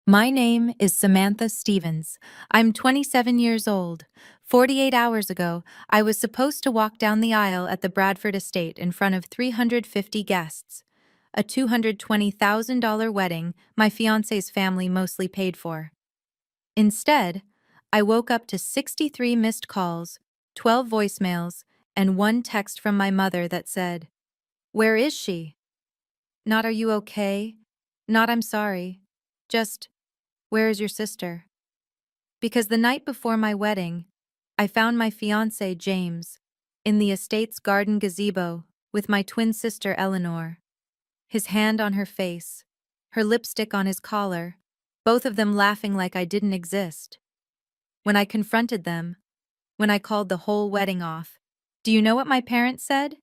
My name is Samantha Stevens. I'm 27 years old. 48 hours ago, I was supposed to walk down the aisle at the Bradford estate in front of 350 guests. A $220,000 wedding my fiancé's family mostly paid for. Instead, I woke up to 63 missed calls, 12 voicemails, and one text from my mother that said, "Where is she?" Not "Are you okay?" Not "I'm sorry." Just, "Where is your sister?" Because the night before my wedding, I found my fiancé, James, in the estate's garden gazebo with my twin sister, Eleanor. His hand on her face, her lipstick on his collar, both of them laughing like I didn't exist. When I confronted them, when I called the whole wedding off, do you know what my parents said?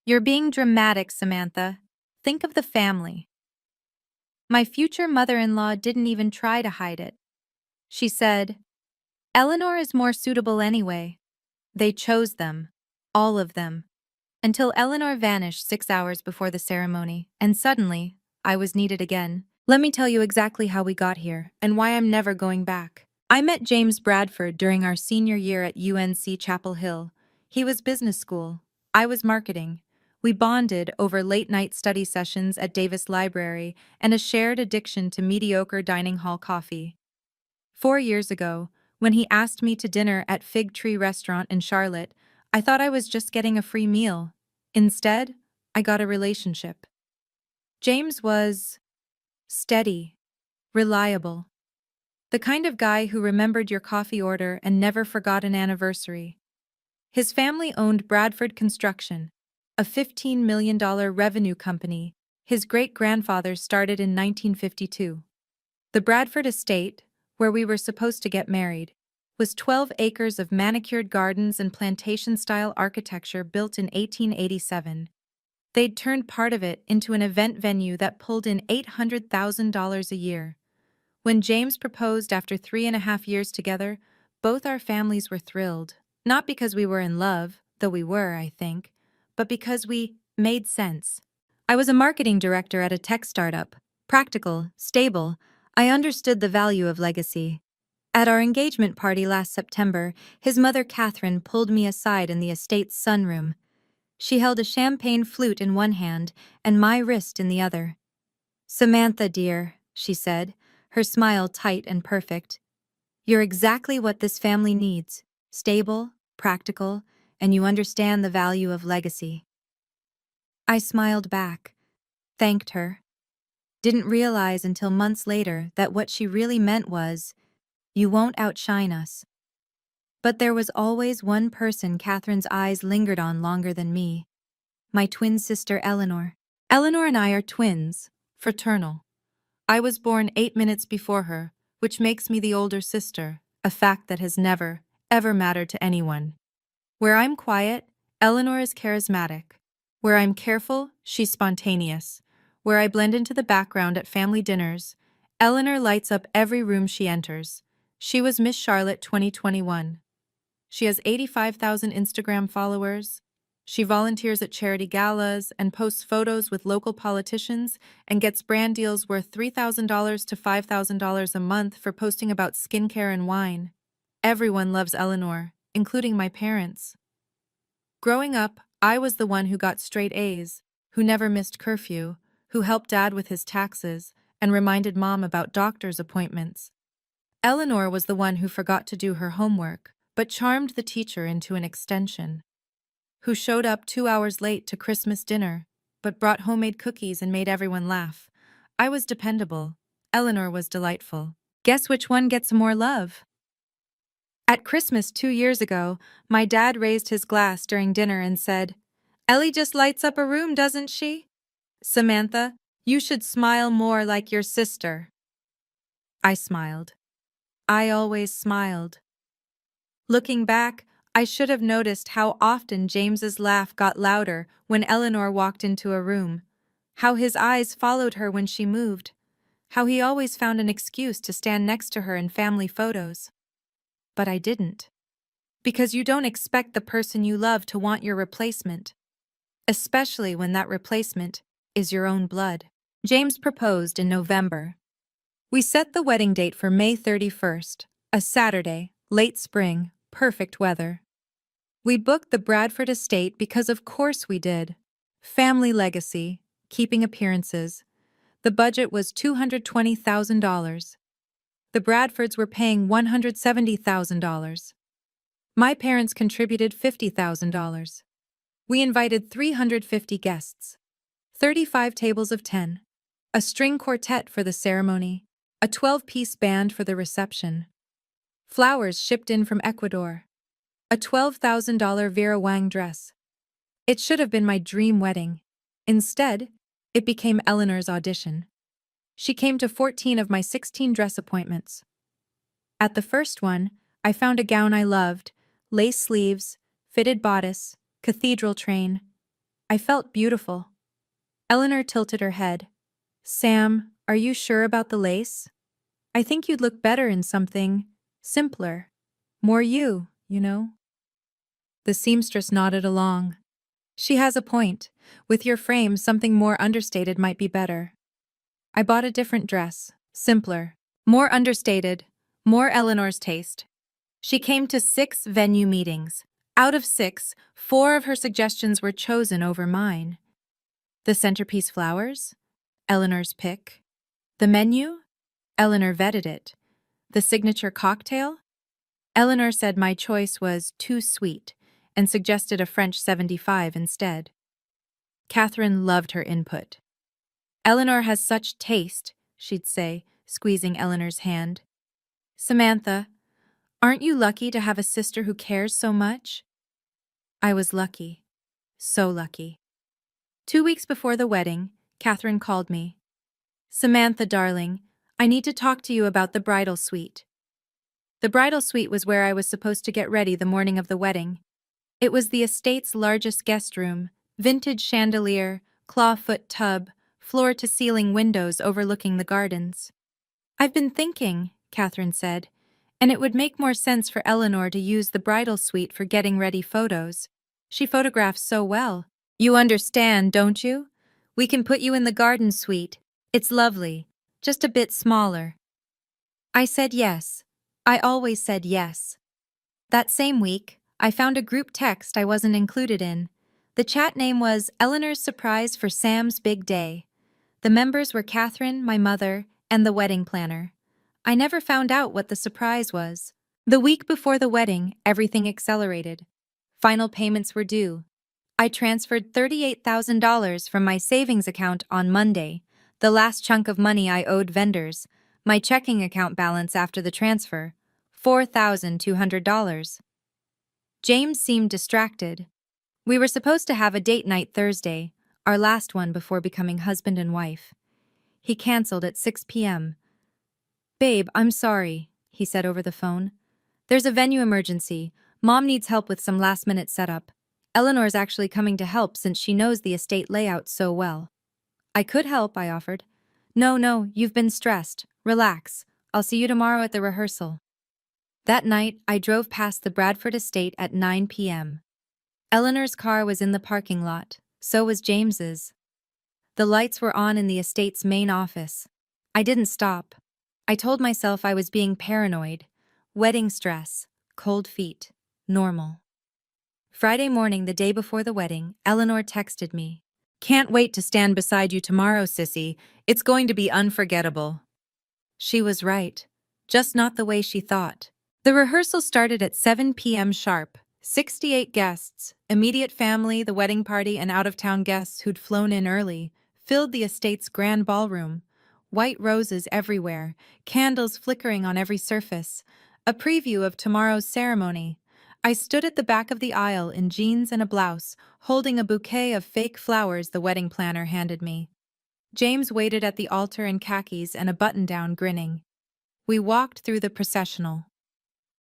"You're being dramatic, Samantha. Think of the family." My future mother-in-law didn't even try to hide it. She said, "Eleanor is more suitable anyway." They chose them, all of them, until Eleanor vanished 6 hours before the ceremony, and suddenly, I was needed again. Let me tell you exactly how we got here, and why I'm never going back. I met James Bradford during our senior year at UNC Chapel Hill. He was business school. I was marketing. We bonded over late-night study sessions at Davis Library and a shared addiction to mediocre dining hall coffee. 4 years ago, when he asked me to dinner at Fig Tree Restaurant in Charlotte, I thought I was just getting a free meal. Instead, I got a relationship. James was steady, reliable, the kind of guy who remembered your coffee order and never forgot an anniversary. His family owned Bradford Construction, a $15 million revenue company his great-grandfather started in 1952. The Bradford estate, where we were supposed to get married, was 12 acres of manicured gardens and plantation-style architecture built in 1887. They'd turned part of it into an event venue that pulled in $800,000 a year. When James proposed after 3.5 years together, both our families were thrilled. Not because we were in love, though we were, I think, but because we made sense. I was a marketing director at a tech startup. Practical, stable. I understood the value of legacy. At our engagement party last September, his mother Catherine pulled me aside in the estate's sunroom. She held a champagne flute in one hand and my wrist in the other. "Samantha, dear," she said, her smile tight and perfect. "You're exactly what this family needs. Stable, practical, and you understand the value of legacy." I smiled back, thanked her. Didn't realize until months later that what she really meant was, "You won't outshine us." But there was always one person Catherine's eyes lingered on longer than me. My twin sister, Eleanor. Eleanor and I are twins, fraternal. I was born 8 minutes before her, which makes me the older sister, a fact that has never, ever mattered to anyone. Where I'm quiet, Eleanor is charismatic. Where I'm careful, she's spontaneous. Where I blend into the background at family dinners, Eleanor lights up every room she enters. She was Miss Charlotte 2021. She has 85,000 Instagram followers. She volunteers at charity galas and posts photos with local politicians and gets brand deals worth $3,000 to $5,000 a month for posting about skincare and wine. Everyone loves Eleanor, including my parents. Growing up, I was the one who got straight A's, who never missed curfew, who helped Dad with his taxes, and reminded Mom about doctor's appointments. Eleanor was the one who forgot to do her homework, but charmed the teacher into an extension. Who showed up 2 hours late to Christmas dinner, but brought homemade cookies and made everyone laugh. I was dependable. Eleanor was delightful. Guess which one gets more love? At Christmas 2 years ago, my dad raised his glass during dinner and said, "Ellie just lights up a room, doesn't she? Samantha, you should smile more like your sister." I smiled. I always smiled. Looking back, I should have noticed how often James's laugh got louder when Eleanor walked into a room, how his eyes followed her when she moved, how he always found an excuse to stand next to her in family photos. But I didn't. Because you don't expect the person you love to want your replacement, especially when that replacement is your own blood. James proposed in November. We set the wedding date for May 31st, a Saturday, late spring, perfect weather. We booked the Bradford estate because of course we did. Family legacy, keeping appearances. The budget was $220,000. The Bradfords were paying $170,000. My parents contributed $50,000. We invited 350 guests, 35 tables of 10, a string quartet for the ceremony, a 12-piece band for the reception, flowers shipped in from Ecuador, a $12,000 Vera Wang dress. It should have been my dream wedding. Instead, it became Eleanor's audition. She came to 14 of my 16 dress appointments. At the first one, I found a gown I loved, lace sleeves, fitted bodice, cathedral train. I felt beautiful. Eleanor tilted her head. Sam, are you sure about the lace? I think you'd look better in something simpler. More you, you know. The seamstress nodded along. She has a point. With your frame, something more understated might be better. I bought a different dress, simpler, more understated, more Eleanor's taste. She came to 6 venue meetings. Out of 6, 4 of her suggestions were chosen over mine. The centerpiece flowers? Eleanor's pick. The menu? Eleanor vetted it. The signature cocktail? Eleanor said my choice was too sweet and suggested a French 75 instead. Catherine loved her input. Eleanor has such taste, she'd say, squeezing Eleanor's hand. Samantha, aren't you lucky to have a sister who cares so much? I was lucky. So lucky. 2 weeks before the wedding, Catherine called me. Samantha, darling, I need to talk to you about the bridal suite. The bridal suite was where I was supposed to get ready the morning of the wedding. It was the estate's largest guest room, vintage chandelier, clawfoot tub, floor-to-ceiling windows overlooking the gardens. I've been thinking, Catherine said, and it would make more sense for Eleanor to use the bridal suite for getting ready photos. She photographs so well. You understand, don't you? We can put you in the garden suite. It's lovely, just a bit smaller. I said yes. I always said yes. That same week, I found a group text I wasn't included in. The chat name was Eleanor's Surprise for Sam's Big Day. The members were Catherine, my mother, and the wedding planner. I never found out what the surprise was. The week before the wedding, everything accelerated. Final payments were due. I transferred $38,000 from my savings account on Monday, the last chunk of money I owed vendors, my checking account balance after the transfer, $4,200. James seemed distracted. We were supposed to have a date night Thursday, our last one before becoming husband and wife. He canceled at 6 p.m. Babe, I'm sorry, he said over the phone. There's a venue emergency. Mom needs help with some last-minute setup. Eleanor's actually coming to help since she knows the estate layout so well. I could help, I offered. No, you've been stressed. Relax. I'll see you tomorrow at the rehearsal. That night, I drove past the Bradford estate at 9 p.m. Eleanor's car was in the parking lot, so was James's. The lights were on in the estate's main office. I didn't stop. I told myself I was being paranoid. Wedding stress, cold feet, normal. Friday morning, the day before the wedding, Eleanor texted me. Can't wait to stand beside you tomorrow, sissy. It's going to be unforgettable. She was right. Just not the way she thought. The rehearsal started at 7 p.m. sharp. 68 guests, immediate family, the wedding party, and out-of-town guests who'd flown in early, filled the estate's grand ballroom. White roses everywhere, candles flickering on every surface. A preview of tomorrow's ceremony. I stood at the back of the aisle in jeans and a blouse, holding a bouquet of fake flowers the wedding planner handed me. James waited at the altar in khakis and a button-down, grinning. We walked through the processional.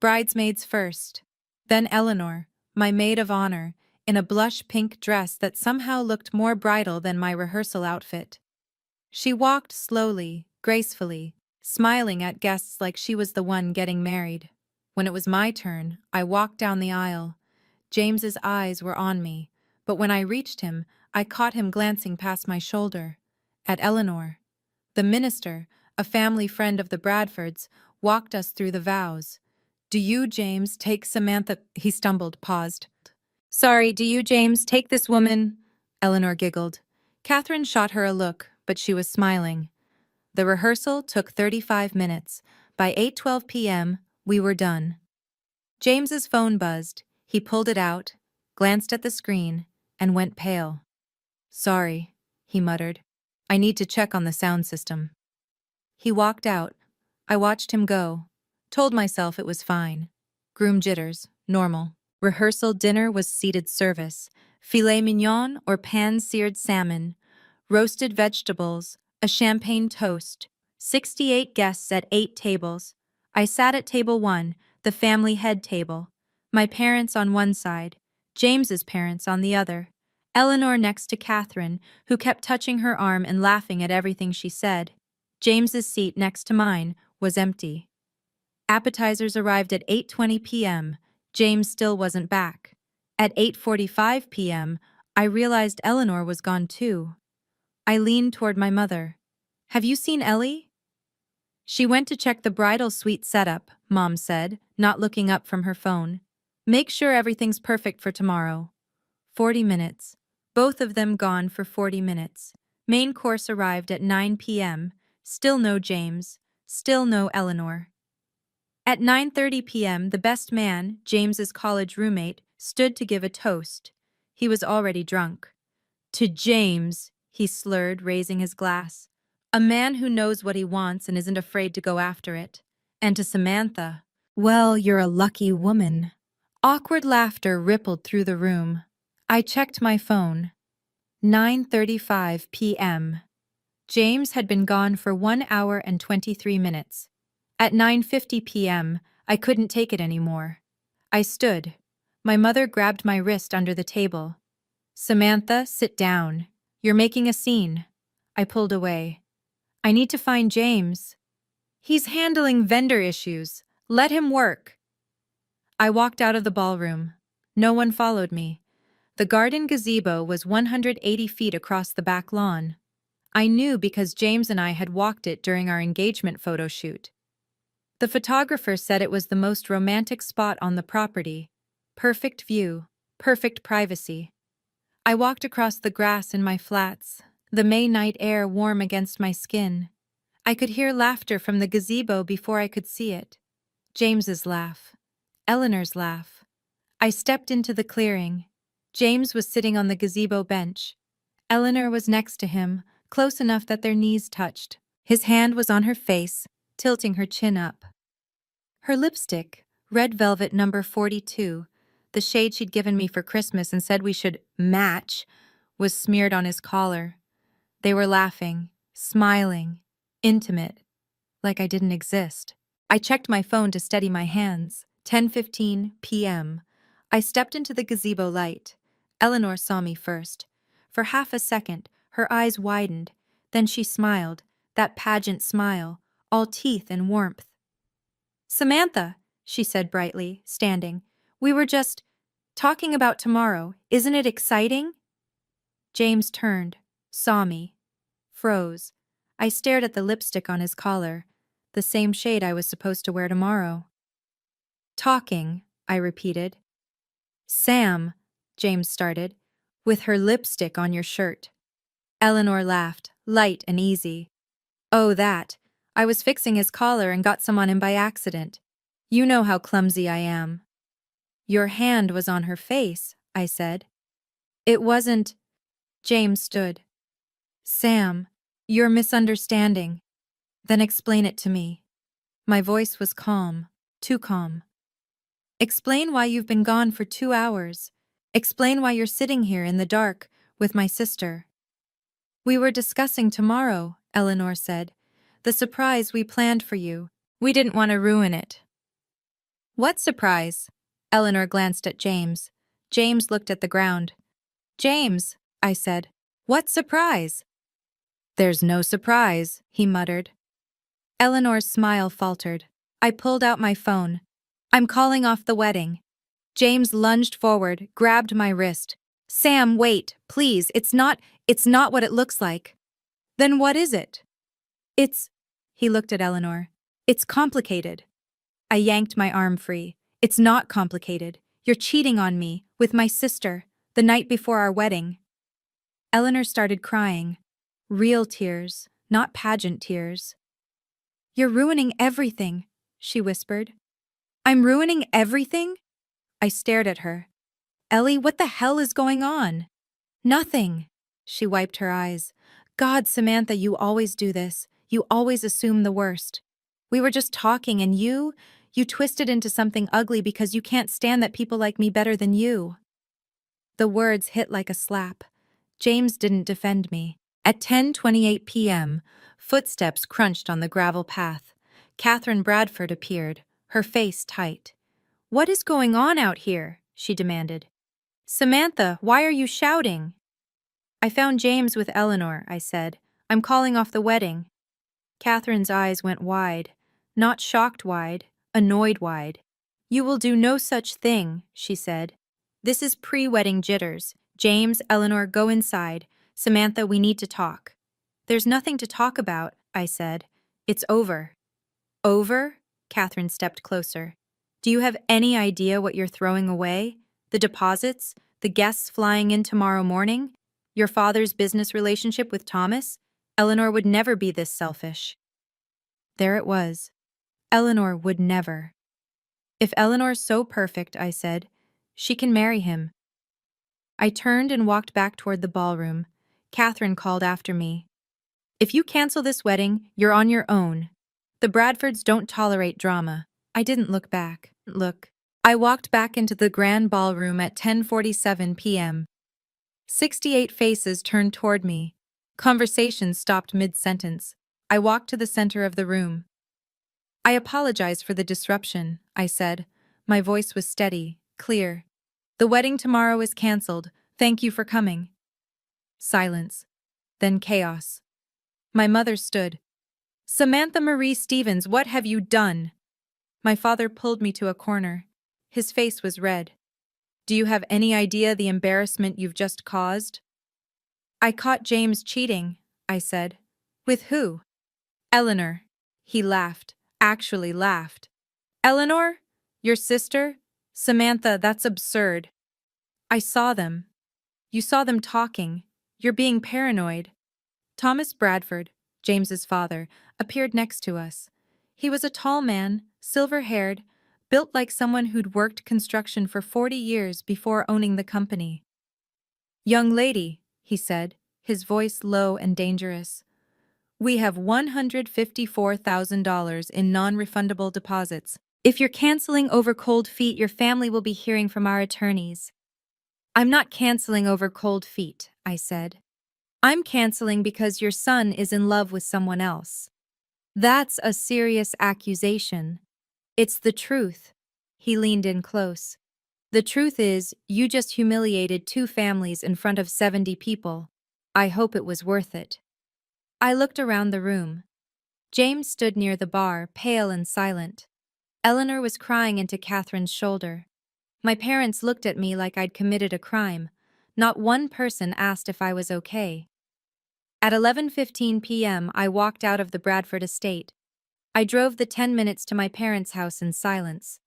Bridesmaids first. Then Eleanor, my maid of honor, in a blush pink dress that somehow looked more bridal than my rehearsal outfit. She walked slowly, gracefully, smiling at guests like she was the one getting married. When it was my turn, I walked down the aisle. James's eyes were on me, but when I reached him, I caught him glancing past my shoulder. At Eleanor. The minister, a family friend of the Bradfords, walked us through the vows. Do you, James, take Samantha? He stumbled, paused. Sorry, do you, James, take this woman? Eleanor giggled. Catherine shot her a look, but she was smiling. The rehearsal took 35 minutes. By 8:12 p.m., we were done. James's phone buzzed. He pulled it out, glanced at the screen, and went pale. Sorry, he muttered. I need to check on the sound system. He walked out. I watched him go. Told myself it was fine. Groom jitters, normal. Rehearsal dinner was seated service. Filet mignon or pan-seared salmon, roasted vegetables, a champagne toast. 68 guests at 8 tables. I sat at table 1, the family head table. My parents on one side, James's parents on the other. Eleanor next to Catherine, who kept touching her arm and laughing at everything she said. James's seat next to mine was empty. Appetizers arrived at 8:20 p.m. James still wasn't back. At 8:45 p.m., I realized Eleanor was gone too. I leaned toward my mother. Have you seen Ellie? She went to check the bridal suite setup, Mom said, not looking up from her phone. Make sure everything's perfect for tomorrow. 40 minutes. Both of them gone for 40 minutes. Main course arrived at 9 p.m. Still no James. Still no Eleanor. At 9:30 p.m., the best man, James's college roommate, stood to give a toast. He was already drunk. To James, he slurred, raising his glass. A man who knows what he wants and isn't afraid to go after it. And to Samantha, well, you're a lucky woman. Awkward laughter rippled through the room. I checked my phone. 9:35 p.m. James had been gone for 1 hour and 23 minutes. At 9:50 p.m., I couldn't take it anymore. I stood. My mother grabbed my wrist under the table. Samantha, sit down. You're making a scene. I pulled away. I need to find James. He's handling vendor issues. Let him work. I walked out of the ballroom. No one followed me. The garden gazebo was 180 feet across the back lawn. I knew because James and I had walked it during our engagement photo shoot. The photographer said it was the most romantic spot on the property. Perfect view, perfect privacy. I walked across the grass in my flats, the May night air warm against my skin. I could hear laughter from the gazebo before I could see it. James's laugh. Eleanor's laugh. I stepped into the clearing. James was sitting on the gazebo bench. Eleanor was next to him, close enough that their knees touched. His hand was on her face, tilting her chin up. Her lipstick, red velvet number 42, the shade she'd given me for Christmas and said we should match, was smeared on his collar. They were laughing, smiling, intimate, like I didn't exist. I checked my phone to steady my hands. 10:15 p.m. I stepped into the gazebo light. Eleanor saw me first. For half a second, her eyes widened. Then she smiled, that pageant smile, all teeth and warmth. Samantha, she said brightly, standing, we were just talking about tomorrow. Isn't it exciting? James turned, saw me, froze. I stared at the lipstick on his collar, the same shade I was supposed to wear tomorrow. Talking, I repeated. Sam, James started, with her lipstick on your shirt. Eleanor laughed, light and easy. Oh, that. I was fixing his collar and got some on him by accident. You know how clumsy I am. Your hand was on her face, I said. It wasn't. James stood. Sam, you're misunderstanding. Then explain it to me. My voice was calm, too calm. Explain why you've been gone for 2 hours. Explain why you're sitting here in the dark with my sister. We were discussing tomorrow, Eleanor said. The surprise we planned for you. We didn't want to ruin it. What surprise? Eleanor glanced at James. James looked at the ground. James, I said. What surprise? There's no surprise, he muttered. Eleanor's smile faltered. I pulled out my phone. I'm calling off the wedding. James lunged forward, grabbed my wrist. Sam, wait, please, it's not what it looks like. Then what is it? He looked at Eleanor. It's complicated. I yanked my arm free. It's not complicated. You're cheating on me, with my sister, the night before our wedding. Eleanor started crying. Real tears, not pageant tears. You're ruining everything, she whispered. I'm ruining everything? I stared at her. Ellie, what the hell is going on? Nothing. She wiped her eyes. God, Samantha, you always do this. You always assume the worst. We were just talking and you twisted into something ugly because you can't stand that people like me better than you. The words hit like a slap. James didn't defend me. At 10:28 p.m., footsteps crunched on the gravel path. Catherine Bradford appeared, her face tight. What is going on out here? She demanded. Samantha, why are you shouting? I found James with Eleanor, I said. I'm calling off the wedding. Catherine's eyes went wide. Not shocked wide, annoyed wide. You will do no such thing, she said. This is pre-wedding jitters. James, Eleanor, go inside. Samantha, we need to talk. There's nothing to talk about, I said. It's over. Over? Catherine stepped closer. Do you have any idea what you're throwing away? The deposits? The guests flying in tomorrow morning? Your father's business relationship with Thomas? Eleanor would never be this selfish. There it was. Eleanor would never. If Eleanor's so perfect, I said, she can marry him. I turned and walked back toward the ballroom. Catherine called after me. If you cancel this wedding, you're on your own. The Bradfords don't tolerate drama. I didn't look back. I walked back into the grand ballroom at 10:47 p.m. 68 faces turned toward me. Conversation stopped mid-sentence. I walked to the center of the room. I apologize for the disruption, I said. My voice was steady, clear. The wedding tomorrow is canceled. Thank you for coming. Silence. Then chaos. My mother stood. Samantha Marie Stevens, what have you done? My father pulled me to a corner. His face was red. Do you have any idea the embarrassment you've just caused? I caught James cheating, I said. With who? Eleanor. He laughed, actually laughed. Eleanor? Your sister? Samantha, that's absurd. I saw them. You saw them talking. You're being paranoid. Thomas Bradford, James's father, appeared next to us. He was a tall man, silver-haired, built like someone who'd worked construction for 40 years before owning the company. Young lady, he said, his voice low and dangerous. We have $154,000 in non-refundable deposits. If you're canceling over cold feet, your family will be hearing from our attorneys. I'm not canceling over cold feet, I said. I'm canceling because your son is in love with someone else. That's a serious accusation. It's the truth. He leaned in close. The truth is, you just humiliated 2 families in front of 70 people. I hope it was worth it. I looked around the room. James stood near the bar, pale and silent. Eleanor was crying into Catherine's shoulder. My parents looked at me like I'd committed a crime. Not one person asked if I was okay. At 11:15 p.m., I walked out of the Bradford estate. I drove the 10 minutes to my parents' house in silence.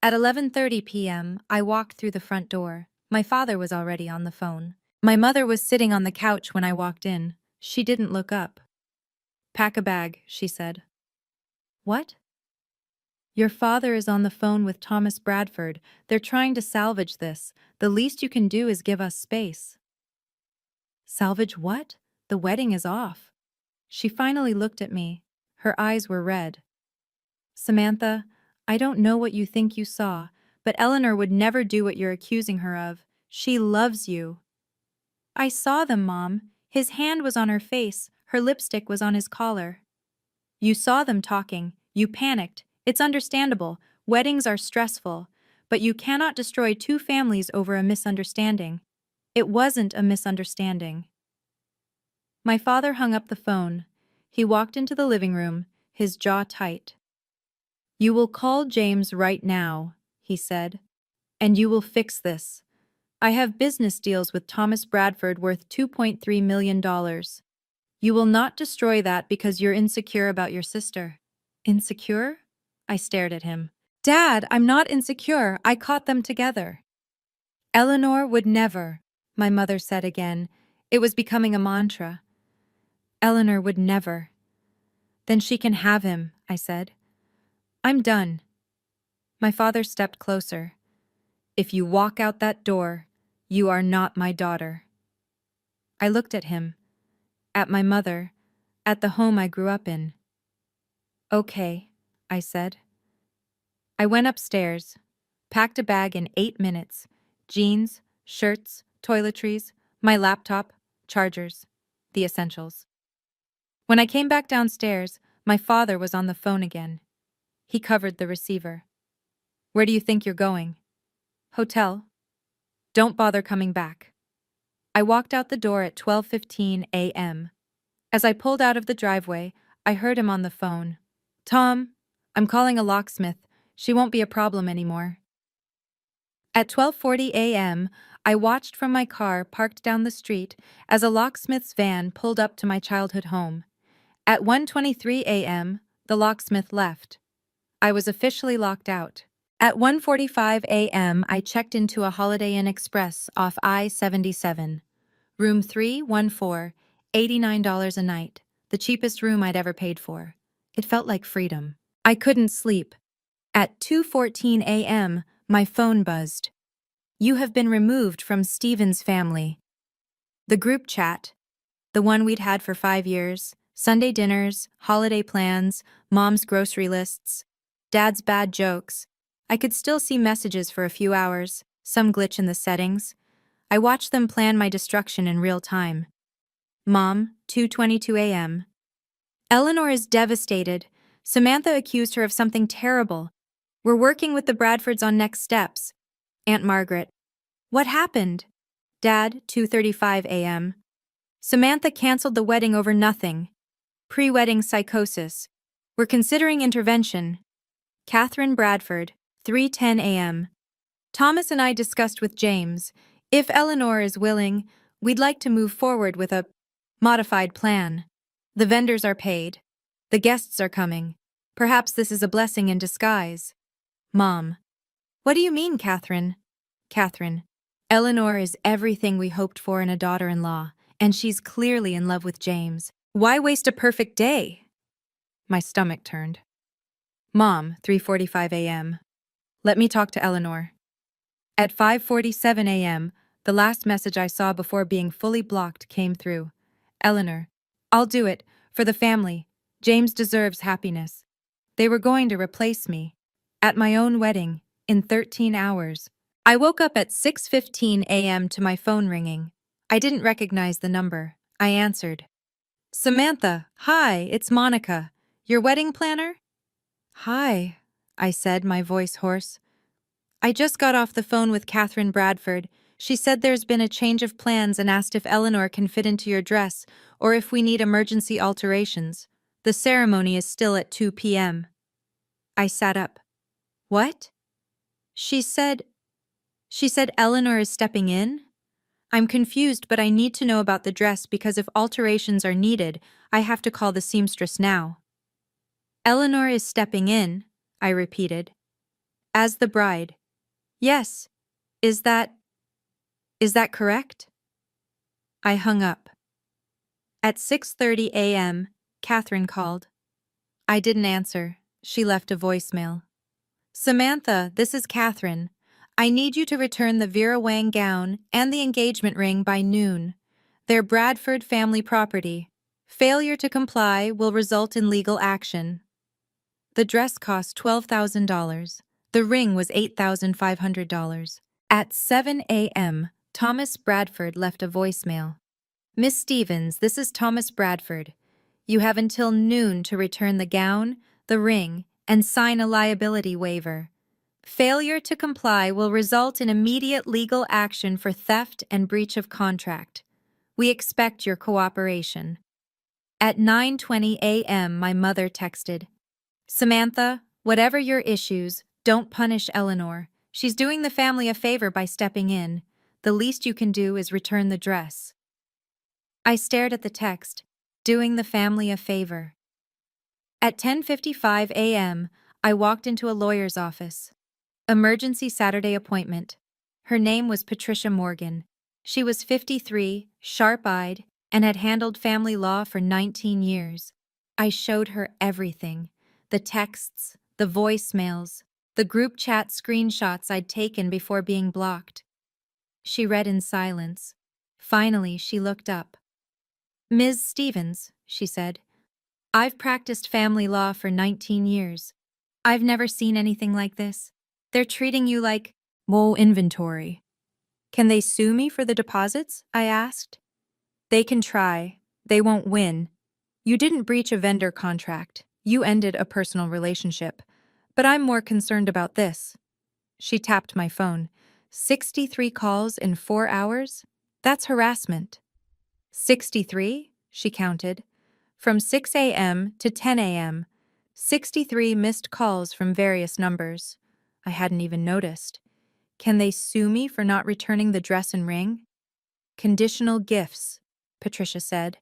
At 11:30 p.m., I walked through the front door. My father was already on the phone. My mother was sitting on the couch when I walked in. She didn't look up. Pack a bag, she said. What? Your father is on the phone with Thomas Bradford. They're trying to salvage this. The least you can do is give us space. Salvage what? The wedding is off. She finally looked at me. Her eyes were red. Samantha, I don't know what you think you saw, but Eleanor would never do what you're accusing her of. She loves you. I saw them, Mom. His hand was on her face. Her lipstick was on his collar. You saw them talking. You panicked. It's understandable. Weddings are stressful. But you cannot destroy 2 families over a misunderstanding. It wasn't a misunderstanding. My father hung up the phone. He walked into the living room, his jaw tight. You will call James right now, he said, and you will fix this. I have business deals with Thomas Bradford worth $2.3 million. You will not destroy that because you're insecure about your sister. Insecure? I stared at him. Dad, I'm not insecure. I caught them together. Eleanor would never, my mother said again. It was becoming a mantra. Eleanor would never. Then she can have him, I said. I'm done. My father stepped closer. If you walk out that door, you are not my daughter. I looked at him, at my mother, at the home I grew up in. Okay, I said. I went upstairs, packed a bag in 8 minutes, jeans, shirts, toiletries, my laptop, chargers, the essentials. When I came back downstairs, my father was on the phone again. He covered the receiver. Where do you think you're going? Hotel. Don't bother coming back. I walked out the door at 12:15 a.m. As I pulled out of the driveway, I heard him on the phone. Tom, I'm calling a locksmith. She won't be a problem anymore. At 12:40 a.m., I watched from my car parked down the street as a locksmith's van pulled up to my childhood home. At 1:23 a.m., the locksmith left. I was officially locked out. At 1:45 a.m., I checked into a Holiday Inn Express off I-77. Room 314, $89 a night, the cheapest room I'd ever paid for. It felt like freedom. I couldn't sleep. At 2:14 a.m., my phone buzzed. You have been removed from Steven's family. The group chat, the one we'd had for 5 years, Sunday dinners, holiday plans, mom's grocery lists, dad's bad jokes. I could still see messages for a few hours, some glitch in the settings. I watched them plan my destruction in real time. Mom, 2:22 a.m. Eleanor is devastated. Samantha accused her of something terrible. We're working with the Bradfords on next steps. Aunt Margaret. What happened? Dad, 2:35 a.m. Samantha canceled the wedding over nothing. Pre-wedding psychosis. We're considering intervention. Catherine Bradford, 3:10 a.m. Thomas and I discussed with James. If Eleanor is willing, we'd like to move forward with a modified plan. The vendors are paid. The guests are coming. Perhaps this is a blessing in disguise. Mom. What do you mean, Catherine? Catherine. Eleanor is everything we hoped for in a daughter-in-law, and she's clearly in love with James. Why waste a perfect day? My stomach turned. Mom, 3:45 a.m. Let me talk to Eleanor. At 5:47 a.m., the last message I saw before being fully blocked came through. Eleanor. I'll do it, for the family. James deserves happiness. They were going to replace me. At my own wedding, in 13 hours. I woke up at 6:15 a.m. to my phone ringing. I didn't recognize the number. I answered. Samantha, hi, it's Monica. Your wedding planner? Hi, I said, my voice hoarse. I just got off the phone with Catherine Bradford. She said there's been a change of plans and asked if Eleanor can fit into your dress or if we need emergency alterations. The ceremony is still at 2 p.m. I sat up. What? She said Eleanor is stepping in? I'm confused, but I need to know about the dress because if alterations are needed, I have to call the seamstress now. Eleanor is stepping in, I repeated. As the bride. Yes. Is that correct? I hung up. At 6:30 a.m., Catherine called. I didn't answer. She left a voicemail. Samantha, this is Catherine. I need you to return the Vera Wang gown and the engagement ring by noon. They're Bradford family property. Failure to comply will result in legal action. The dress cost $12,000. The ring was $8,500. At 7 a.m., Thomas Bradford left a voicemail. Miss Stevens, this is Thomas Bradford. You have until noon to return the gown, the ring, and sign a liability waiver. Failure to comply will result in immediate legal action for theft and breach of contract. We expect your cooperation. At 9:20 a.m., my mother texted, Samantha, whatever your issues, don't punish Eleanor. She's doing the family a favor by stepping in. The least you can do is return the dress. I stared at the text. Doing the family a favor. At 10:55 a.m., I walked into a lawyer's office. Emergency Saturday appointment. Her name was Patricia Morgan. She was 53, sharp-eyed, and had handled family law for 19 years. I showed her everything: the texts, the voicemails, the group chat screenshots I'd taken before being blocked. She read in silence. Finally, she looked up. "Ms. Stevens," she said, "I've practiced family law for 19 years. I've never seen anything like this. They're treating you like low inventory." "Can they sue me for the deposits?" I asked. "They can try. They won't win. You didn't breach a vendor contract. You ended a personal relationship. But I'm more concerned about this." She tapped my phone. 63 calls in 4 hours? That's harassment. 63? She counted. From 6 a.m. to 10 a.m., 63 missed calls from various numbers. I hadn't even noticed. "Can they sue me for not returning the dress and ring?" "Conditional gifts," Patricia said.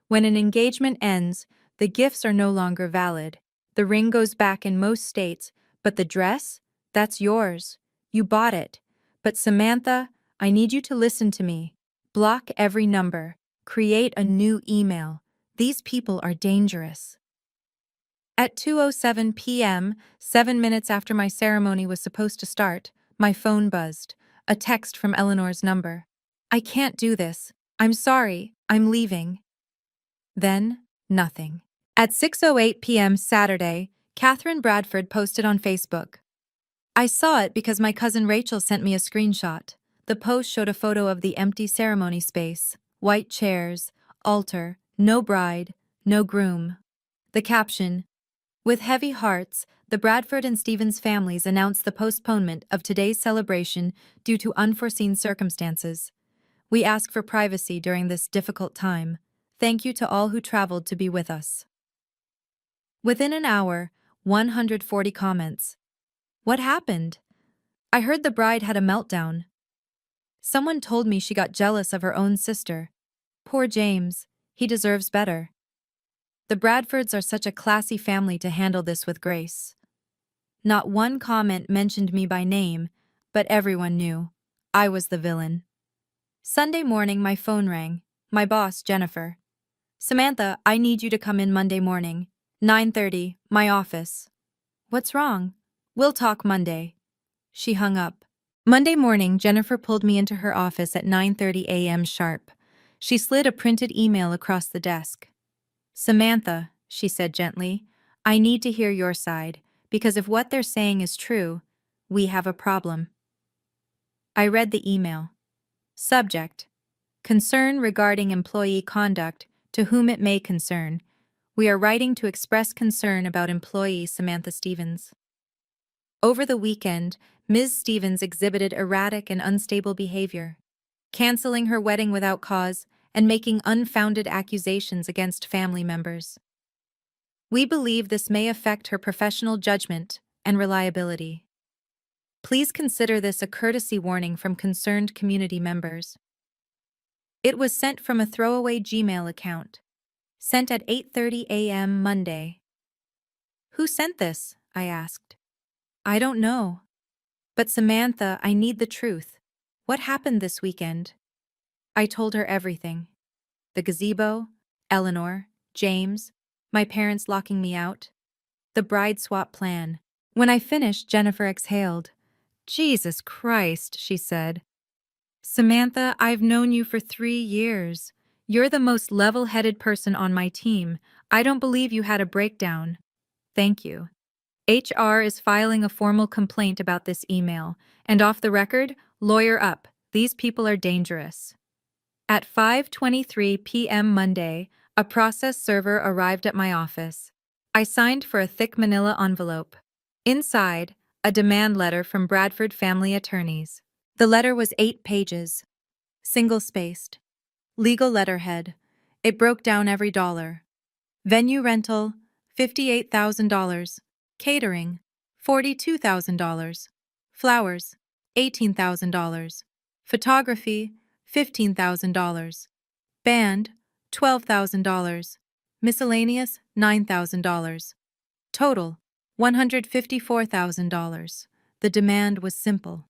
"When an engagement ends, the gifts are no longer valid. The ring goes back in most states, but the dress? That's yours. You bought it. But Samantha, I need you to listen to me. Block every number. Create a new email. These people are dangerous." At 2:07 p.m., 7 minutes after my ceremony was supposed to start, my phone buzzed. A text from Eleanor's number. "I can't do this. I'm sorry. I'm leaving." Then, nothing. At 6:08 p.m. Saturday, Catherine Bradford posted on Facebook. I saw it because my cousin Rachel sent me a screenshot. The post showed a photo of the empty ceremony space, white chairs, altar, no bride, no groom. The caption: "With heavy hearts, the Bradford and Stevens families announced the postponement of today's celebration due to unforeseen circumstances. We ask for privacy during this difficult time. Thank you to all who traveled to be with us." Within an hour, 140 comments. What happened? I heard the bride had a meltdown. Someone told me she got jealous of her own sister. Poor James, he deserves better. The Bradfords are such a classy family to handle this with grace. Not one comment mentioned me by name, but everyone knew. I was the villain. Sunday morning, my phone rang. My boss, Jennifer. "Samantha, I need you to come in Monday morning. 9:30, my office." "What's wrong?" "We'll talk Monday." She hung up. Monday morning, Jennifer pulled me into her office at 9:30 a.m. sharp. She slid a printed email across the desk. "Samantha," she said gently, "I need to hear your side, because if what they're saying is true, we have a problem." I read the email. Subject: Concern regarding employee conduct, to whom it may concern. We are writing to express concern about employee Samantha Stevens. Over the weekend, Ms. Stevens exhibited erratic and unstable behavior, canceling her wedding without cause and making unfounded accusations against family members. We believe this may affect her professional judgment and reliability. Please consider this a courtesy warning from concerned community members. It was sent from a throwaway Gmail account. Sent at 8:30 a.m. Monday. "Who sent this?" I asked. "I don't know. But Samantha, I need the truth. What happened this weekend?" I told her everything. The gazebo, Eleanor, James, my parents locking me out, the bride swap plan. When I finished, Jennifer exhaled. "Jesus Christ," she said. "Samantha, I've known you for 3 years. You're the most level-headed person on my team. I don't believe you had a breakdown." "Thank you. HR is filing a formal complaint about this email, and off the record, lawyer up. These people are dangerous." At 5:23 p.m. Monday, a process server arrived at my office. I signed for a thick manila envelope. Inside, a demand letter from Bradford family attorneys. The letter was 8 pages. Single-spaced. Legal letterhead. It broke down every dollar. Venue rental, $58,000. Catering, $42,000. Flowers, $18,000. Photography, $15,000. Band, $12,000. Miscellaneous, $9,000. Total, $154,000. The demand was simple.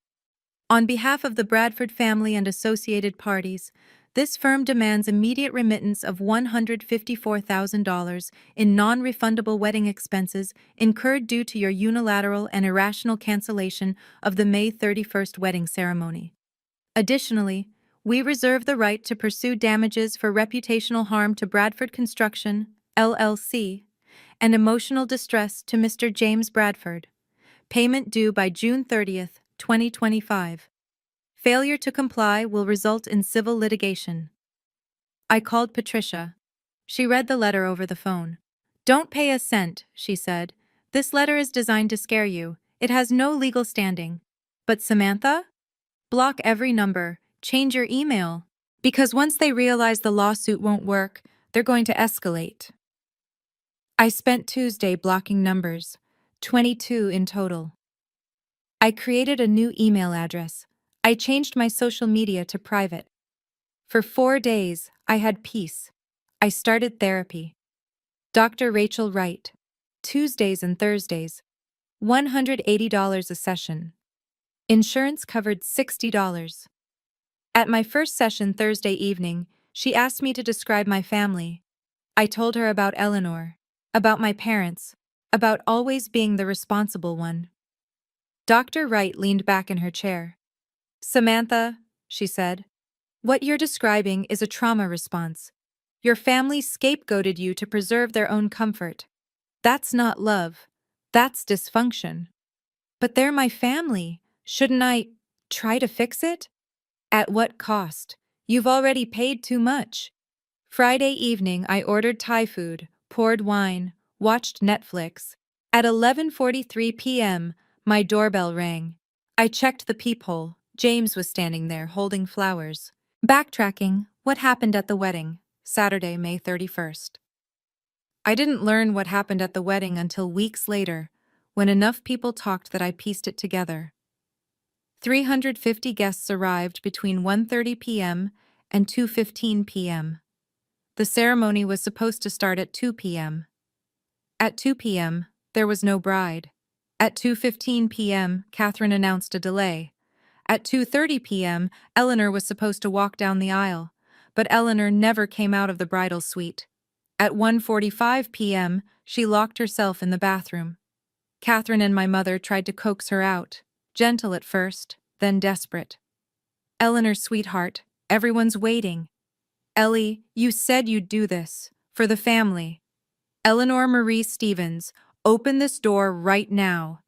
On behalf of the Bradford family and associated parties, this firm demands immediate remittance of $154,000 in non-refundable wedding expenses incurred due to your unilateral and irrational cancellation of the May 31st wedding ceremony. Additionally, we reserve the right to pursue damages for reputational harm to Bradford Construction, LLC, and emotional distress to Mr. James Bradford. Payment due by June 30th, 2025. Failure to comply will result in civil litigation. I called Patricia. She read the letter over the phone. "Don't pay a cent," she said. "This letter is designed to scare you. It has no legal standing." "But Samantha?" "Block every number. Change your email. Because once they realize the lawsuit won't work, they're going to escalate." I spent Tuesday blocking numbers, 22 in total. I created a new email address. I changed my social media to private. For 4 days, I had peace. I started therapy. Dr. Rachel Wright. Tuesdays and Thursdays. $180 a session. Insurance covered $60. At my first session Thursday evening, she asked me to describe my family. I told her about Eleanor, about my parents, about always being the responsible one. Dr. Wright leaned back in her chair. "Samantha," she said, "what you're describing is a trauma response. Your family scapegoated you to preserve their own comfort. That's not love. That's dysfunction." "But they're my family. Shouldn't I try to fix it?" "At what cost? You've already paid too much." Friday evening, I ordered Thai food, poured wine, watched Netflix. At 11:43 p.m., my doorbell rang. I checked the peephole. James was standing there, holding flowers. Backtracking, what happened at the wedding, Saturday, May 31st. I didn't learn what happened at the wedding until weeks later, when enough people talked that I pieced it together. 350 guests arrived between 1:30 p.m. and 2:15 p.m. The ceremony was supposed to start at 2 p.m. At 2 p.m., there was no bride. At 2:15 p.m., Catherine announced a delay. At 2:30 p.m., Eleanor was supposed to walk down the aisle, but Eleanor never came out of the bridal suite. At 1:45 p.m., she locked herself in the bathroom. Catherine and my mother tried to coax her out, gentle at first, then desperate. "Eleanor, sweetheart, everyone's waiting." "Ellie, you said you'd do this, for the family." "Eleanor Marie Stevens, open this door right now."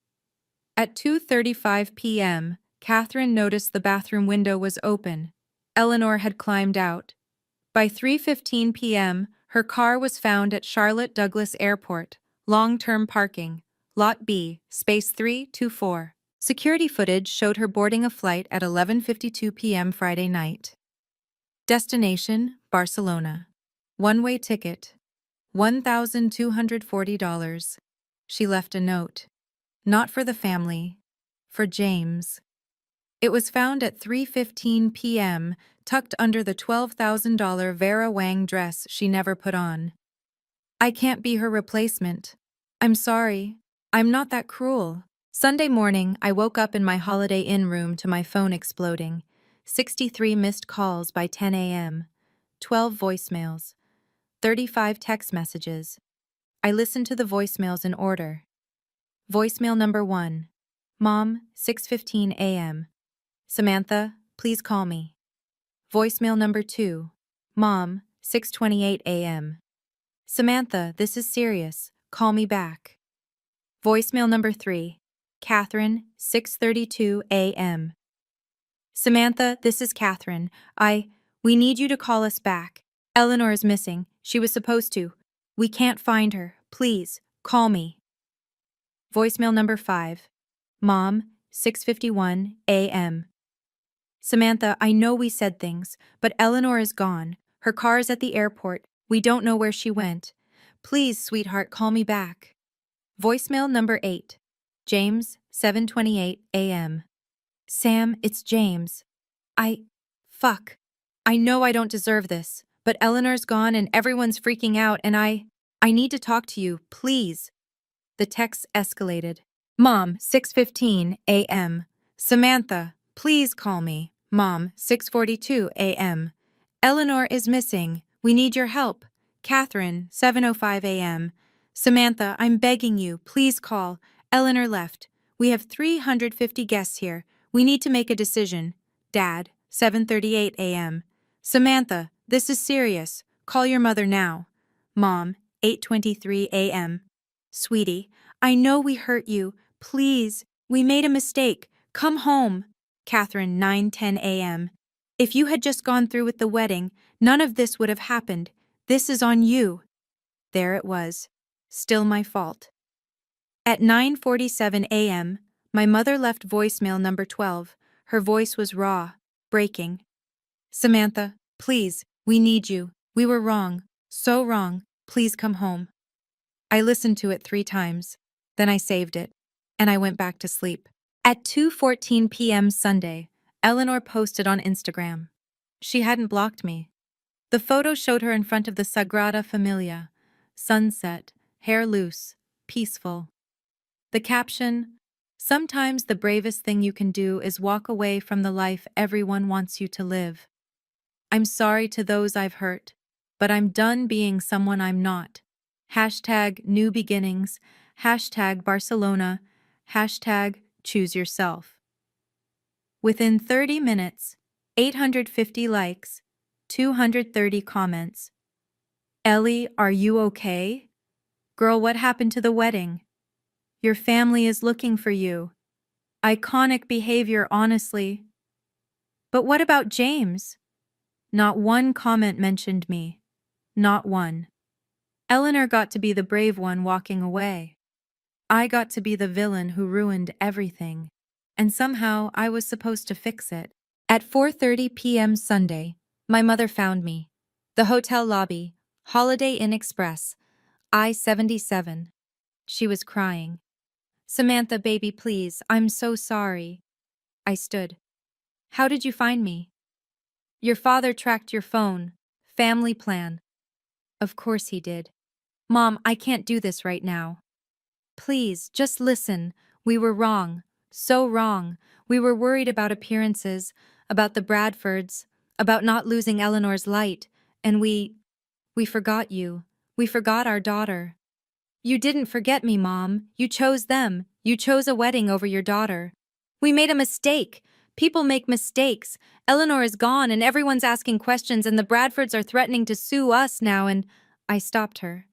At 2:35 p.m., Catherine noticed the bathroom window was open. Eleanor had climbed out. By 3:15 p.m., her car was found at Charlotte Douglas Airport, long-term parking, Lot B, space 324. Security footage showed her boarding a flight at 11:52 p.m. Friday night. Destination, Barcelona. One-way ticket, $1,240. She left a note. Not for the family, for James. It was found at 3:15 p.m., tucked under the $12,000 Vera Wang dress she never put on. "I can't be her replacement. I'm sorry. I'm not that cruel." Sunday morning, I woke up in my Holiday Inn room to my phone exploding. 63 missed calls by 10 a.m., 12 voicemails, 35 text messages. I listened to the voicemails in order. Voicemail number 1. Mom, 6:15 a.m. Samantha, please call me. Voicemail number 2. Mom, 6:28 a.m. Samantha, this is serious. Call me back. Voicemail number 3. Catherine, 6:32 a.m. Samantha, this is Catherine. We need you to call us back. Eleanor is missing. She was supposed to. We can't find her. Please, call me. Voicemail number 5. Mom, 6:51 a.m. Samantha, I know we said things, but Eleanor is gone. Her car is at the airport. We don't know where she went. Please, sweetheart, call me back. Voicemail number 8. James, 7:28 a.m. Sam, it's James. Fuck. I know I don't deserve this, but Eleanor's gone and everyone's freaking out and I need to talk to you, please. The text escalated. Mom, 6:15 a.m. Samantha, please call me. Mom, 6:42 a.m. Eleanor is missing. We need your help. Catherine, 7:05 a.m. Samantha, I'm begging you, please call. Eleanor left. We have 350 guests here. We need to make a decision. Dad, 7:38 a.m. Samantha, this is serious. Call your mother now. Mom, 8:23 a.m. Sweetie, I know we hurt you. Please, we made a mistake. Come home. Catherine, 9:10 a.m. If you had just gone through with the wedding, none of this would have happened. This is on you. There it was. Still my fault. At 9:47 a.m., my mother left voicemail number 12. Her voice was raw, breaking. Samantha, please, we need you. We were wrong. So wrong. Please come home. I listened to it 3 times. Then I saved it. And I went back to sleep. At 2:14 p.m. Sunday, Eleanor posted on Instagram. She hadn't blocked me. The photo showed her in front of the Sagrada Familia. Sunset, hair loose, peaceful. The caption, "Sometimes the bravest thing you can do is walk away from the life everyone wants you to live. I'm sorry to those I've hurt, but I'm done being someone I'm not. Hashtag new beginnings, hashtag Barcelona, hashtag choose yourself." Within 30 minutes, 850 likes, 230 comments. Ellie, are you okay? Girl, what happened to the wedding? Your family is looking for you. Iconic behavior, honestly. But what about James? Not one comment mentioned me. Not one. Eleanor got to be the brave one walking away. I got to be the villain who ruined everything. And somehow I was supposed to fix it. At 4:30 p.m. Sunday, my mother found me. The hotel lobby, Holiday Inn Express, I-77. She was crying. Samantha, baby, please, I'm so sorry. I stood. How did you find me? Your father tracked your phone. Family plan. Of course he did. Mom, I can't do this right now. Please, just listen. We were wrong. So wrong. We were worried about appearances, about the Bradfords, about not losing Eleanor's light, and we forgot you. We forgot our daughter. You didn't forget me, Mom. You chose them. You chose a wedding over your daughter. We made a mistake. People make mistakes. Eleanor is gone and everyone's asking questions and the Bradfords are threatening to sue us now and I stopped her.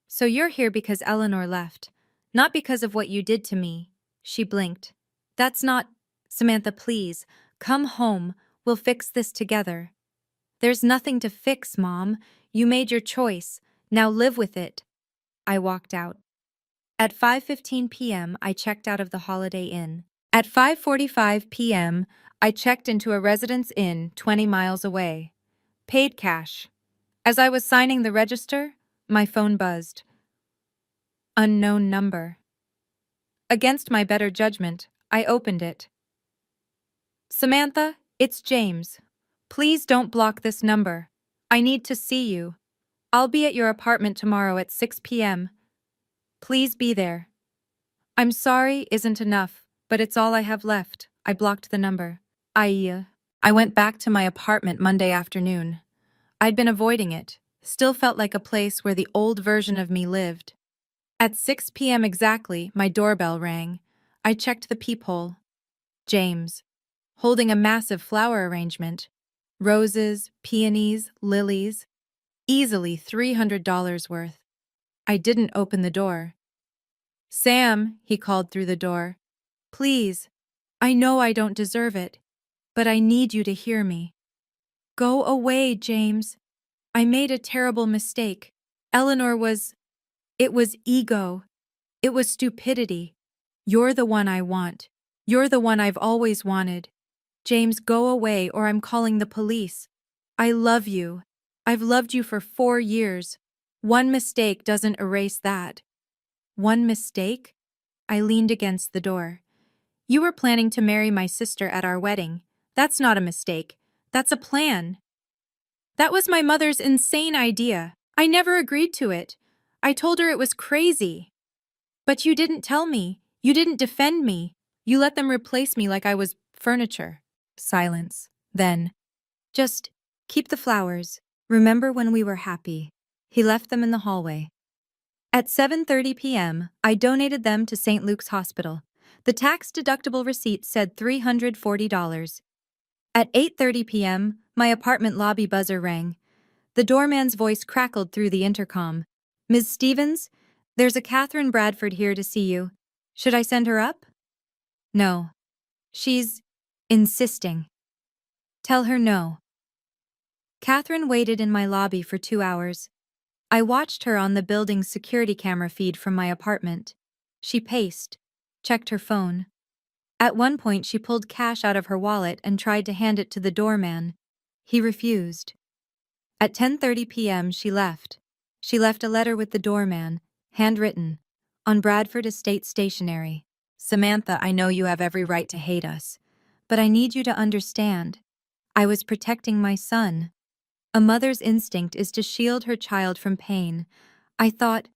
So you're here because Eleanor left. Not because of what you did to me. She blinked. That's not... Samantha, please. Come home. We'll fix this together. There's nothing to fix, Mom. You made your choice. Now live with it. I walked out. At 5:15 p.m., I checked out of the Holiday Inn. At 5:45 p.m., I checked into a Residence Inn 20 miles away. Paid cash. As I was signing the register, my phone buzzed. Unknown number. Against my better judgment, I opened it. Samantha, it's James. Please don't block this number. I need to see you. I'll be at your apartment tomorrow at 6 p.m. Please be there. I'm sorry isn't enough, but it's all I have left. I blocked the number. I went back to my apartment Monday afternoon. I'd been avoiding it, still felt like a place where the old version of me lived. At 6 p.m. exactly, my doorbell rang. I checked the peephole. James, holding a massive flower arrangement. Roses, peonies, lilies. Easily $300 worth. I didn't open the door. Sam, he called through the door. Please, I know I don't deserve it, but I need you to hear me. Go away, James. I made a terrible mistake. Eleanor was... It was ego. It was stupidity. You're the one I want. You're the one I've always wanted. James, go away or I'm calling the police. I love you. I've loved you for 4 years. One mistake doesn't erase that. One mistake? I leaned against the door. You were planning to marry my sister at our wedding. That's not a mistake. That's a plan. That was my mother's insane idea. I never agreed to it. I told her it was crazy. But you didn't tell me. You didn't defend me. You let them replace me like I was furniture. Silence. Then, just keep the flowers. Remember when we were happy. He left them in the hallway. At 7:30 p.m., I donated them to St. Luke's Hospital. The tax-deductible receipt said $340. At 8:30 p.m., my apartment lobby buzzer rang. The doorman's voice crackled through the intercom. Ms. Stevens, there's a Catherine Bradford here to see you. Should I send her up? No. She's insisting. Tell her no. Catherine waited in my lobby for 2 hours. I watched her on the building's security camera feed from my apartment. She paced, checked her phone. At one point, she pulled cash out of her wallet and tried to hand it to the doorman. He refused. At 10:30 p.m., she left. She left a letter with the doorman, handwritten, on Bradford Estate stationery. Samantha, I know you have every right to hate us, but I need you to understand. I was protecting my son. A mother's instinct is to shield her child from pain. I thought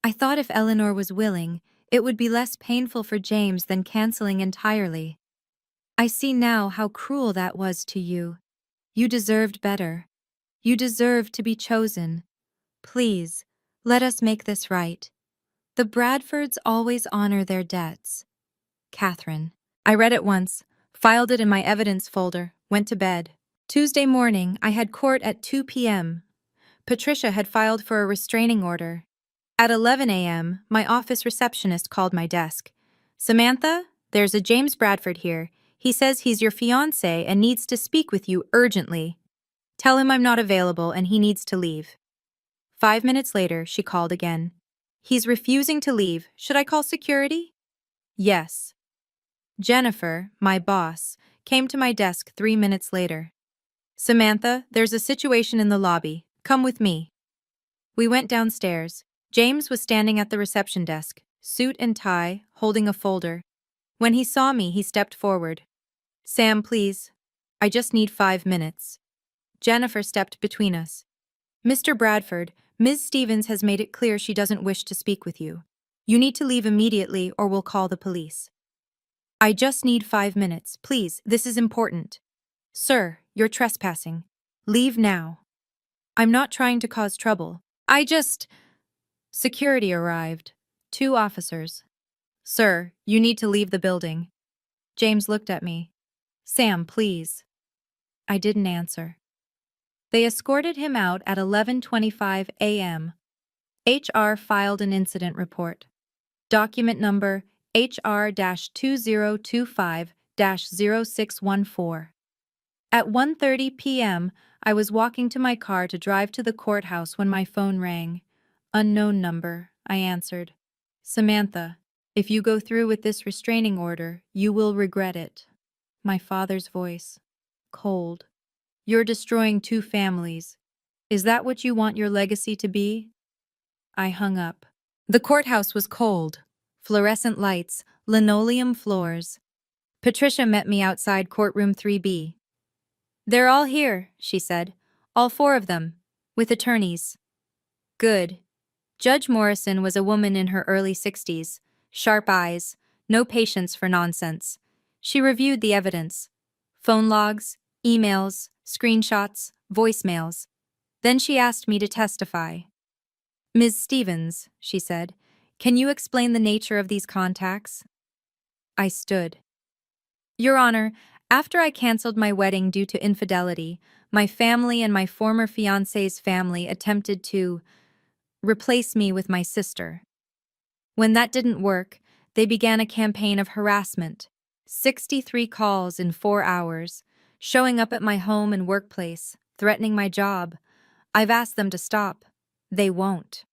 if Eleanor was willing, it would be less painful for James than canceling entirely. I see now how cruel that was to you. You deserved better. You deserved to be chosen. Please, let us make this right. The Bradfords always honor their debts. Catherine. I read it once, filed it in my evidence folder, went to bed. Tuesday morning, I had court at 2 p.m. Patricia had filed for a restraining order. At 11 a.m., my office receptionist called my desk. Samantha, there's a James Bradford here. He says he's your fiancé and needs to speak with you urgently. Tell him I'm not available and he needs to leave. 5 minutes later, she called again. He's refusing to leave. Should I call security? Yes. Jennifer, my boss, came to my desk 3 minutes later. Samantha, there's a situation in the lobby. Come with me. We went downstairs. James was standing at the reception desk, suit and tie, holding a folder. When he saw me, he stepped forward. Sam, please. I just need 5 minutes. Jennifer stepped between us. Mr. Bradford, Ms. Stevens has made it clear she doesn't wish to speak with you. You need to leave immediately or we'll call the police. I just need 5 minutes. Please, this is important. Sir, you're trespassing. Leave now. I'm not trying to cause trouble. Security arrived. 2 officers. Sir, you need to leave the building. James looked at me. Sam, please. I didn't answer. They escorted him out at 11:25 a.m. HR filed an incident report. Document number HR-2025-0614. At 1:30 p.m., I was walking to my car to drive to the courthouse when my phone rang. Unknown number, I answered. Samantha, if you go through with this restraining order, you will regret it. My father's voice. Cold. You're destroying 2 families. Is that what you want your legacy to be? I hung up. The courthouse was cold. Fluorescent lights, linoleum floors. Patricia met me outside courtroom 3B. They're all here, she said. All 4 of them. With attorneys. Good. Judge Morrison was a woman in her early 60s. Sharp eyes. No patience for nonsense. She reviewed the evidence. Phone logs, emails, screenshots, voicemails. Then she asked me to testify. Ms. Stevens, she said, can you explain the nature of these contacts? I stood. Your Honor, after I canceled my wedding due to infidelity, my family and my former fiancé's family attempted to replace me with my sister. When that didn't work, they began a campaign of harassment. 63 calls in 4 hours, showing up at my home and workplace, threatening my job. I've asked them to stop. They won't.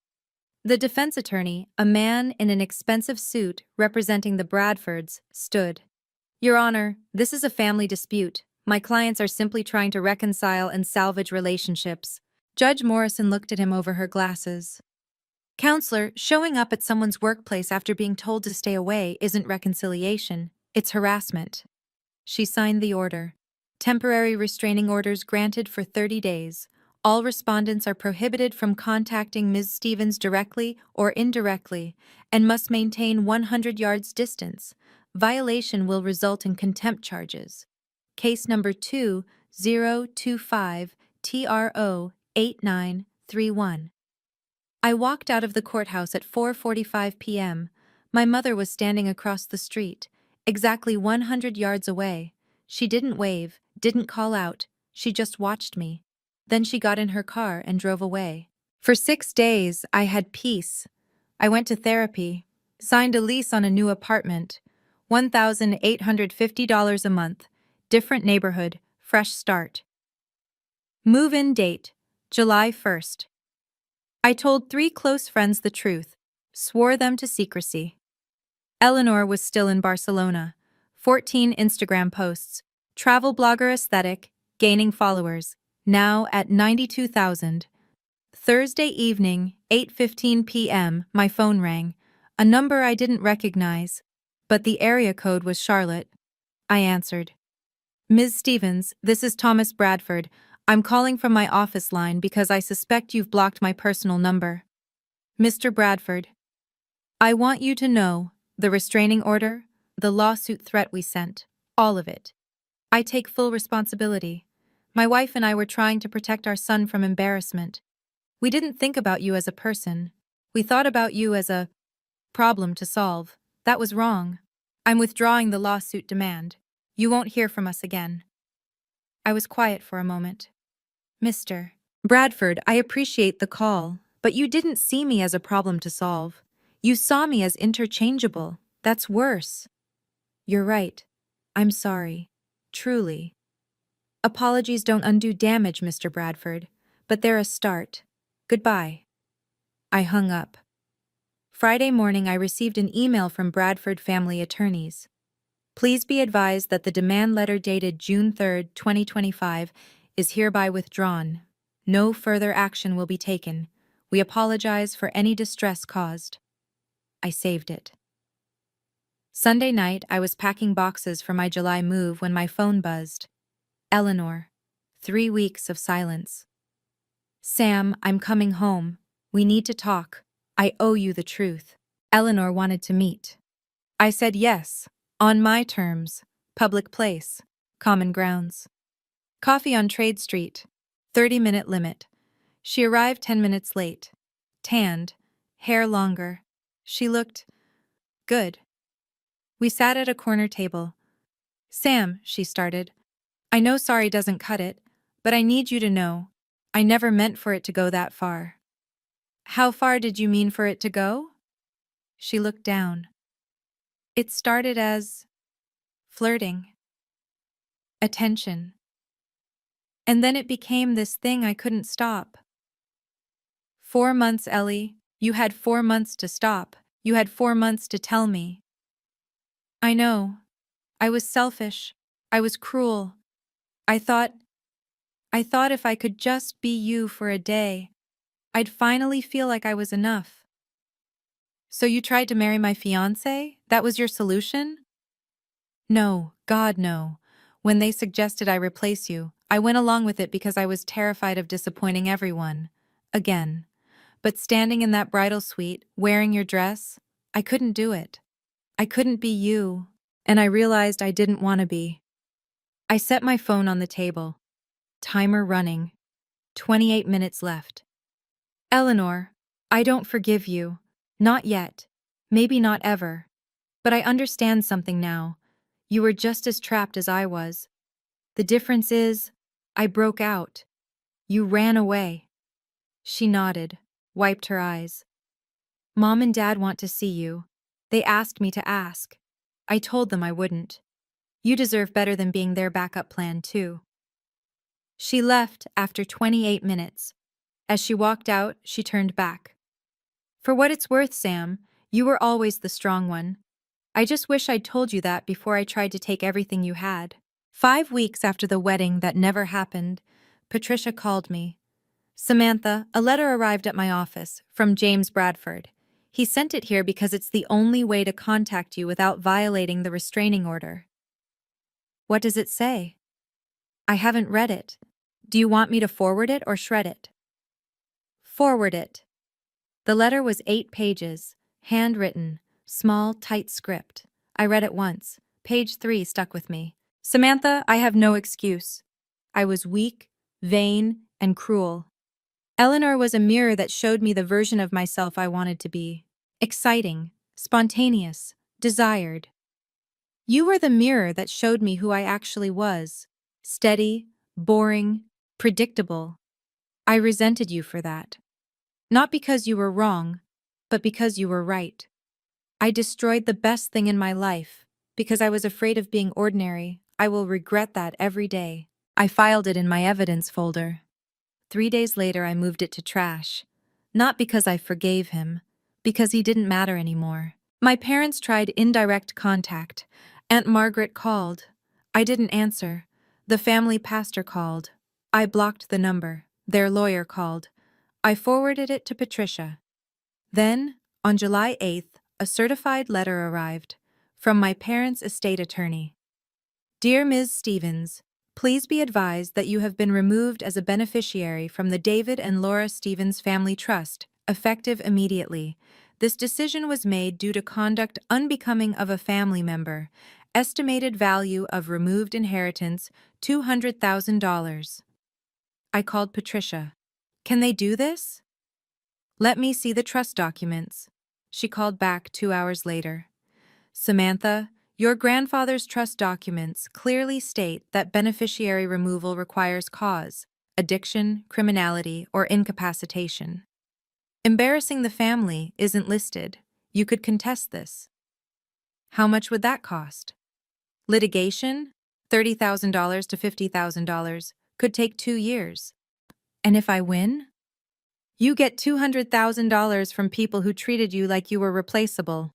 The defense attorney, a man in an expensive suit representing the Bradfords, stood. Your Honor, this is a family dispute. My clients are simply trying to reconcile and salvage relationships. Judge Morrison looked at him over her glasses. Counselor, showing up at someone's workplace after being told to stay away isn't reconciliation, it's harassment. She signed the order. Temporary restraining orders granted for 30 days. All respondents are prohibited from contacting Ms. Stevens directly or indirectly and must maintain 100 yards distance. Violation will result in contempt charges. Case number 2025 TRO 8931. I walked out of the courthouse at 4:45 p.m. My mother was standing across the street, exactly 100 yards away. She didn't wave, didn't call out, she just watched me. Then she got in her car and drove away. For 6 days, I had peace. I went to therapy, signed a lease on a new apartment, $1,850 a month, different neighborhood, fresh start. Move-in date, July 1st. I told 3 close friends the truth, swore them to secrecy. Eleanor was still in Barcelona. 14 Instagram posts, travel blogger aesthetic, gaining followers, now at 92,000. Thursday evening, 8:15 p.m., my phone rang, a number I didn't recognize, but the area code was Charlotte. I answered. Ms. Stevens, this is Thomas Bradford. I'm calling from my office line because I suspect you've blocked my personal number. Mr. Bradford, I want you to know, the restraining order, the lawsuit threat we sent, all of it. I take full responsibility. My wife and I were trying to protect our son from embarrassment. We didn't think about you as a person. We thought about you as a problem to solve. That was wrong. I'm withdrawing the lawsuit demand. You won't hear from us again. I was quiet for a moment. Mr. Bradford, I appreciate the call, but you didn't see me as a problem to solve. You saw me as interchangeable. That's worse. You're right. I'm sorry. Truly. Apologies don't undo damage, Mr. Bradford, but they're a start. Goodbye. I hung up. Friday morning I received an email from Bradford Family Attorneys. Please be advised that the demand letter dated June 3, 2025, is hereby withdrawn. No further action will be taken. We apologize for any distress caused. I saved it. Sunday night, I was packing boxes for my July move when my phone buzzed. Eleanor. 3 weeks of silence. Sam, I'm coming home. We need to talk. I owe you the truth. Eleanor wanted to meet. I said yes, on my terms, public place, common grounds. Coffee on Trade Street, 30-minute limit. She arrived 10 minutes late. Tanned, hair longer. She looked good. We sat at a corner table. Sam, she started. I know sorry doesn't cut it, but I need you to know, I never meant for it to go that far. How far did you mean for it to go? She looked down. It started as flirting, attention. And then it became this thing I couldn't stop. 4 months, Ellie. You had 4 months to stop. You had 4 months to tell me. I know. I was selfish. I was cruel. I thought if I could just be you for a day, I'd finally feel like I was enough. So you tried to marry my fiancé? That was your solution? No, God no. When they suggested I replace you, I went along with it because I was terrified of disappointing everyone. Again. But standing in that bridal suite, wearing your dress, I couldn't do it. I couldn't be you, and I realized I didn't want to be. I set my phone on the table. Timer running. 28 minutes left. Eleanor, I don't forgive you. Not yet. Maybe not ever. But I understand something now. You were just as trapped as I was. The difference is, I broke out. You ran away. She nodded, wiped her eyes. Mom and Dad want to see you. They asked me to ask. I told them I wouldn't. You deserve better than being their backup plan, too. She left after 28 minutes. As she walked out, she turned back. For what it's worth, Sam, you were always the strong one. I just wish I'd told you that before I tried to take everything you had. 5 weeks after the wedding that never happened, Patricia called me. Samantha, a letter arrived at my office from James Bradford. He sent it here because it's the only way to contact you without violating the restraining order. What does it say? I haven't read it. Do you want me to forward it or shred it? Forward it. The letter was 8 pages, handwritten, small, tight script. I read it once. Page 3 stuck with me. Samantha, I have no excuse. I was weak, vain, and cruel. Eleanor was a mirror that showed me the version of myself I wanted to be. Exciting, spontaneous, desired. You were the mirror that showed me who I actually was. Steady, boring, predictable. I resented you for that. Not because you were wrong, but because you were right. I destroyed the best thing in my life because I was afraid of being ordinary. I will regret that every day. I filed it in my evidence folder. 3 days later, I moved it to trash. Not because I forgave him, because he didn't matter anymore. My parents tried indirect contact. Aunt Margaret called. I didn't answer. The family pastor called. I blocked the number. Their lawyer called. I forwarded it to Patricia. Then, on July 8th, a certified letter arrived from my parents' estate attorney. Dear Ms. Stevens, please be advised that you have been removed as a beneficiary from the David and Laura Stevens Family Trust, effective immediately. This decision was made due to conduct unbecoming of a family member. Estimated value of removed inheritance, $200,000. I called Patricia. Can they do this? Let me see the trust documents. She called back 2 hours later. Samantha, your grandfather's trust documents clearly state that beneficiary removal requires cause, addiction, criminality, or incapacitation. Embarrassing the family isn't listed. You could contest this. How much would that cost? Litigation? $30,000 to $50,000. Could take 2 years. And if I win? You get $200,000 from people who treated you like you were replaceable.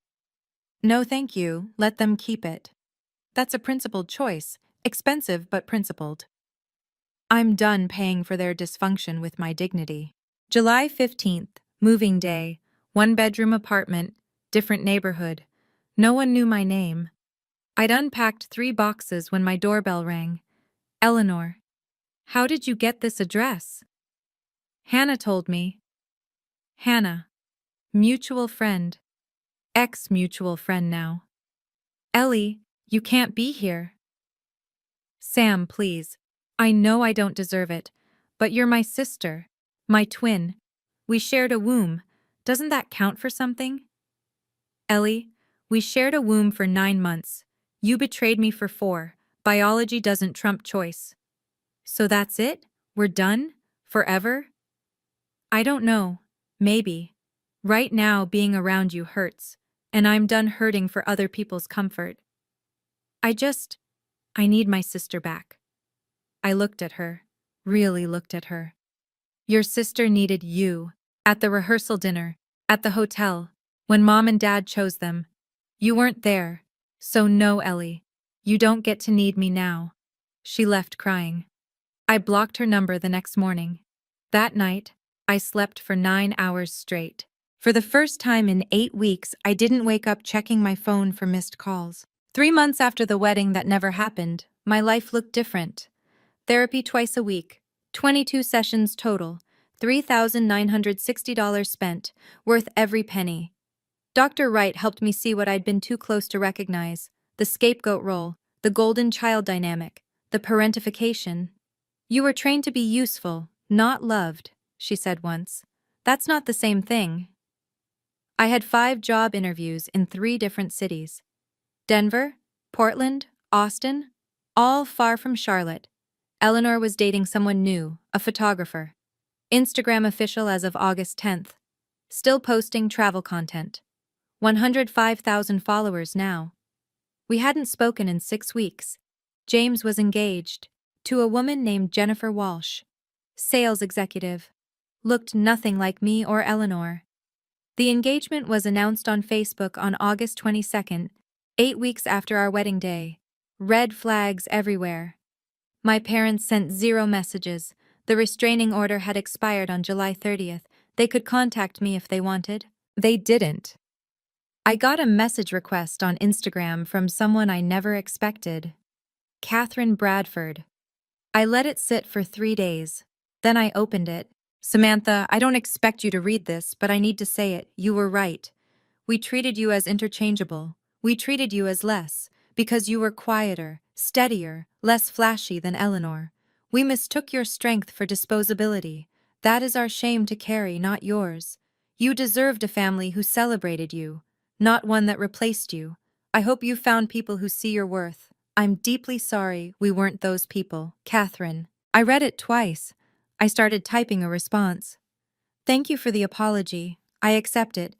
No thank you, let them keep it. That's a principled choice, expensive but principled. I'm done paying for their dysfunction with my dignity. July 15th, moving day, 1-bedroom apartment, different neighborhood. No one knew my name. I'd unpacked 3 boxes when my doorbell rang. Eleanor, how did you get this address? Hannah told me. Hannah, mutual friend. Ex-mutual friend now. Ellie, you can't be here. Sam, please. I know I don't deserve it, but you're my sister, my twin. We shared a womb. Doesn't that count for something? Ellie, we shared a womb for 9 months. You betrayed me for 4. Biology doesn't trump choice. So that's it? We're done? Forever? I don't know. Maybe. Right now, being around you hurts, and I'm done hurting for other people's comfort. I need my sister back. I looked at her, really looked at her. Your sister needed you, at the rehearsal dinner, at the hotel, when Mom and Dad chose them. You weren't there, so no, Ellie, you don't get to need me now. She left crying. I blocked her number the next morning. That night, I slept for 9 hours straight. For the first time in 8 weeks, I didn't wake up checking my phone for missed calls. 3 months after the wedding that never happened, my life looked different. Therapy twice a week, 22 sessions total, $3,960 spent, worth every penny. Dr. Wright helped me see what I'd been too close to recognize: the scapegoat role, the golden child dynamic, the parentification. You were trained to be useful, not loved, she said once. That's not the same thing. I had 5 job interviews in 3 different cities. Denver, Portland, Austin, all far from Charlotte. Eleanor was dating someone new, a photographer. Instagram official as of August 10th. Still posting travel content. 105,000 followers now. We hadn't spoken in 6 weeks. James was engaged to a woman named Jennifer Walsh. Sales executive. Looked nothing like me or Eleanor. The engagement was announced on Facebook on August 22nd, 8 weeks after our wedding day. Red flags everywhere. My parents sent 0 messages. The restraining order had expired on July 30th. They could contact me if they wanted. They didn't. I got a message request on Instagram from someone I never expected. Catherine Bradford. I let it sit for 3 days. Then I opened it. Samantha, I don't expect you to read this, but I need to say it. You were right. We treated you as interchangeable. We treated you as less, because you were quieter, steadier, less flashy than Eleanor. We mistook your strength for disposability. That is our shame to carry, not yours. You deserved a family who celebrated you, not one that replaced you. I hope you found people who see your worth. I'm deeply sorry we weren't those people. Catherine. I read it twice. I started typing a response. Thank you for the apology. I accept it,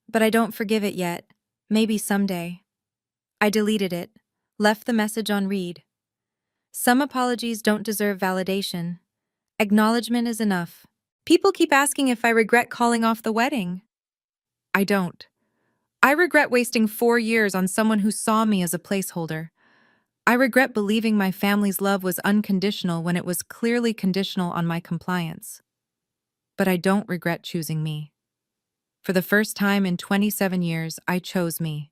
but I don't forgive it yet. Maybe someday. I deleted it, left the message on read. Some apologies don't deserve validation. Acknowledgement is enough. People keep asking if I regret calling off the wedding. I don't. I regret wasting 4 years on someone who saw me as a placeholder. I regret believing my family's love was unconditional when it was clearly conditional on my compliance. But I don't regret choosing me. For the first time in 27 years, I chose me.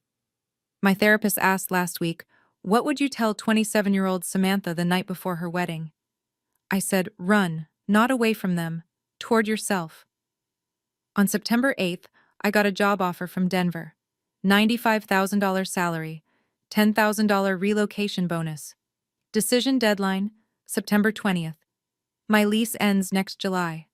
My therapist asked last week, "What would you tell 27-year-old Samantha the night before her wedding?" I said, "Run, not away from them, toward yourself." On September 8th, I got a job offer from Denver. $95,000 salary, $10,000 relocation bonus. Decision deadline, September 20th. My lease ends next July.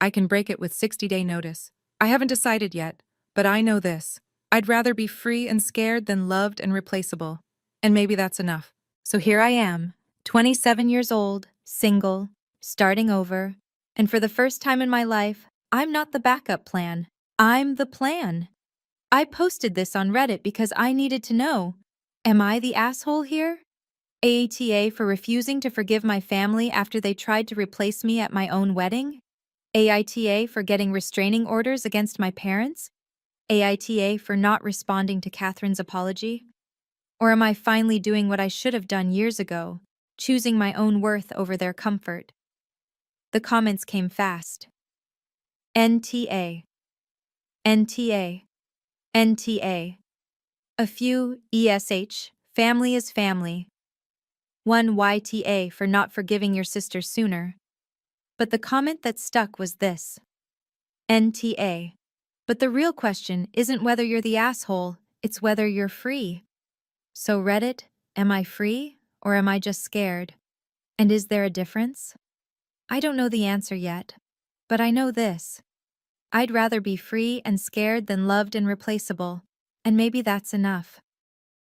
I can break it with 60-day notice. I haven't decided yet, but I know this. I'd rather be free and scared than loved and replaceable. And maybe that's enough. So here I am, 27 years old, single, starting over. And for the first time in my life, I'm not the backup plan. I'm the plan. I posted this on Reddit because I needed to know. Am I the asshole here? AATA for refusing to forgive my family after they tried to replace me at my own wedding? AITA for getting restraining orders against my parents? AITA for not responding to Catherine's apology? Or am I finally doing what I should have done years ago, choosing my own worth over their comfort? The comments came fast. NTA. NTA. NTA. A few ESH. Family is family. One YTA for not forgiving your sister sooner. But the comment that stuck was this. NTA. But the real question isn't whether you're the asshole, it's whether you're free. So Reddit, am I free or am I just scared? And is there a difference? I don't know the answer yet, but I know this. I'd rather be free and scared than loved and replaceable, and maybe that's enough.